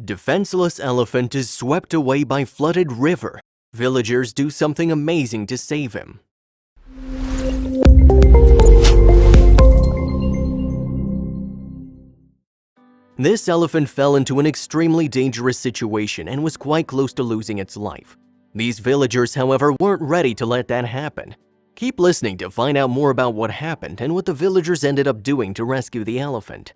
Defenseless elephant is swept away by flooded river. Villagers do something amazing to save him. This elephant fell into an extremely dangerous situation and was quite close to losing its life. These villagers, however, weren't ready to let that happen. Keep listening to find out more about what happened and what the villagers ended up doing to rescue the elephant.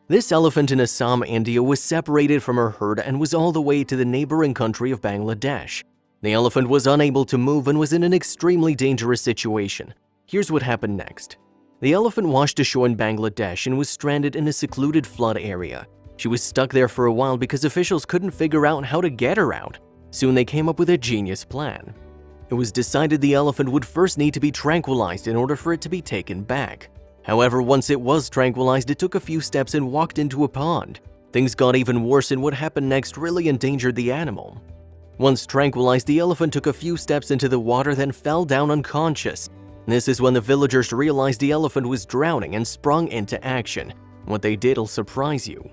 This elephant in Assam, India was separated from her herd and was all the way to the neighboring country of Bangladesh. The elephant was unable to move and was in an extremely dangerous situation. Here's what happened next. The elephant washed ashore in Bangladesh and was stranded in a secluded flood area. She was stuck there for a while because officials couldn't figure out how to get her out. Soon they came up with a genius plan. It was decided the elephant would first need to be tranquilized in order for it to be taken back. However, once it was tranquilized, it took a few steps and walked into a pond. Things got even worse, and what happened next really endangered the animal. Once tranquilized, the elephant took a few steps into the water, then fell down unconscious. This is when the villagers realized the elephant was drowning and sprung into action. What they did will surprise you.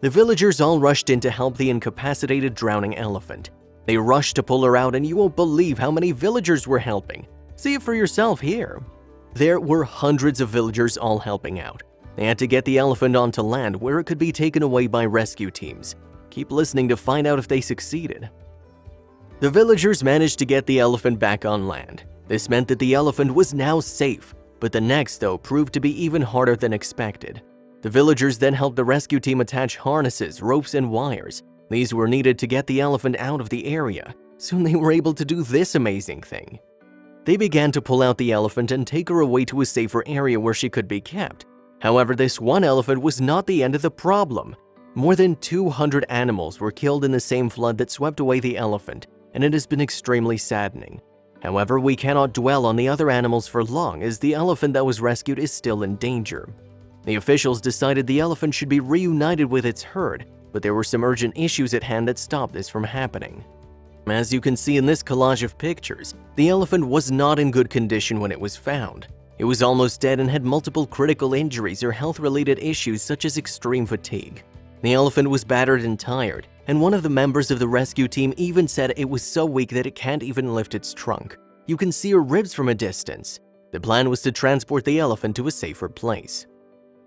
The villagers all rushed in to help the incapacitated drowning elephant. They rushed to pull her out, and you won't believe how many villagers were helping. See it for yourself here. There were hundreds of villagers all helping out. They had to get the elephant onto land where it could be taken away by rescue teams. Keep listening to find out if they succeeded. The villagers managed to get the elephant back on land. This meant that the elephant was now safe, but the next, though, proved to be even harder than expected. The villagers then helped the rescue team attach harnesses, ropes, and wires. These were needed to get the elephant out of the area. Soon they were able to do this amazing thing. They began to pull out the elephant and take her away to a safer area where she could be kept. However, this one elephant was not the end of the problem. More than 200 animals were killed in the same flood that swept away the elephant, and it has been extremely saddening. However, we cannot dwell on the other animals for long, as the elephant that was rescued is still in danger. The officials decided the elephant should be reunited with its herd, but there were some urgent issues at hand that stopped this from happening. As you can see in this collage of pictures, the elephant was not in good condition when it was found. It was almost dead and had multiple critical injuries or health-related issues such as extreme fatigue. The elephant was battered and tired, and one of the members of the rescue team even said it was so weak that it can't even lift its trunk. You can see her ribs from a distance. The plan was to transport the elephant to a safer place.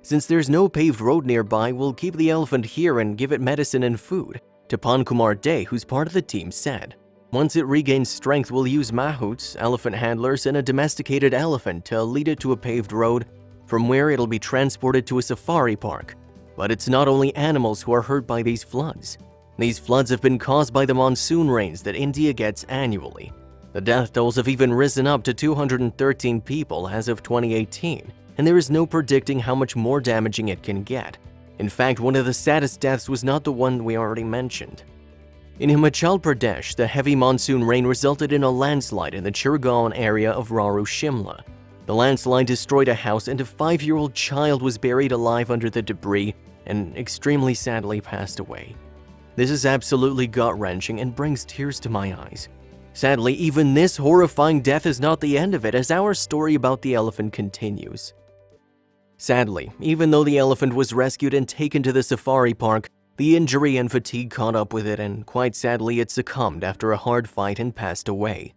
Since there's no paved road nearby, we'll keep the elephant here and give it medicine and food. Tapan Kumar Day, who's part of the team, said, "Once it regains strength, we'll use mahouts, elephant handlers, and a domesticated elephant to lead it to a paved road, from where it'll be transported to a safari park." But it's not only animals who are hurt by these floods. These floods have been caused by the monsoon rains that India gets annually. The death tolls have even risen up to 213 people as of 2018, and there is no predicting how much more damaging it can get. In fact, one of the saddest deaths was not the one we already mentioned. In Himachal Pradesh, the heavy monsoon rain resulted in a landslide in the Chirgaon area of Raru Shimla. The landslide destroyed a house, and a 5-year-old child was buried alive under the debris and extremely sadly passed away. This is absolutely gut-wrenching and brings tears to my eyes. Sadly, even this horrifying death is not the end of it, as our story about the elephant continues. Sadly, even though the elephant was rescued and taken to the safari park, the injury and fatigue caught up with it, and quite sadly it succumbed after a hard fight and passed away.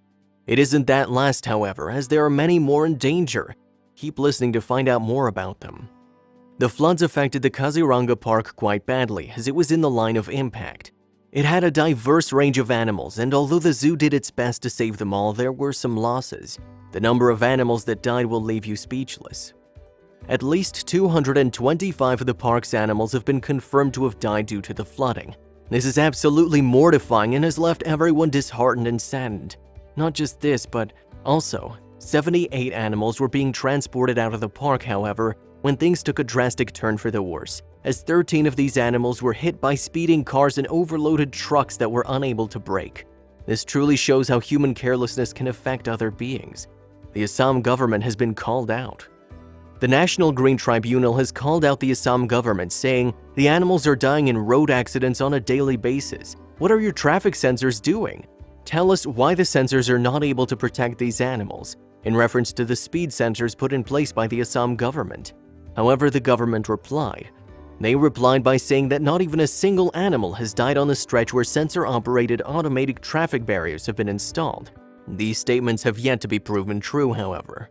It isn't that last, however, as there are many more in danger. Keep listening to find out more about them. The floods affected the Kaziranga Park quite badly, as it was in the line of impact. It had a diverse range of animals, and although the zoo did its best to save them all, there were some losses. The number of animals that died will leave you speechless. At least 225 of the park's animals have been confirmed to have died due to the flooding. This is absolutely mortifying and has left everyone disheartened and saddened. Not just this, but also 78 animals were being transported out of the park, however, when things took a drastic turn for the worse, as 13 of these animals were hit by speeding cars and overloaded trucks that were unable to brake. This truly shows how human carelessness can affect other beings. The Assam government has been called out. The National Green Tribunal has called out the Assam government, saying, "The animals are dying in road accidents on a daily basis. What are your traffic sensors doing? Tell us why the sensors are not able to protect these animals," in reference to the speed sensors put in place by the Assam government. However, the government replied, They replied by saying that not even a single animal has died on the stretch where sensor-operated automated traffic barriers have been installed. These statements have yet to be proven true, however.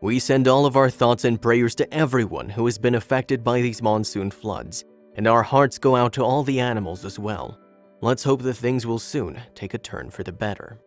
We send all of our thoughts and prayers to everyone who has been affected by these monsoon floods, and our hearts go out to all the animals as well. Let's hope that things will soon take a turn for the better.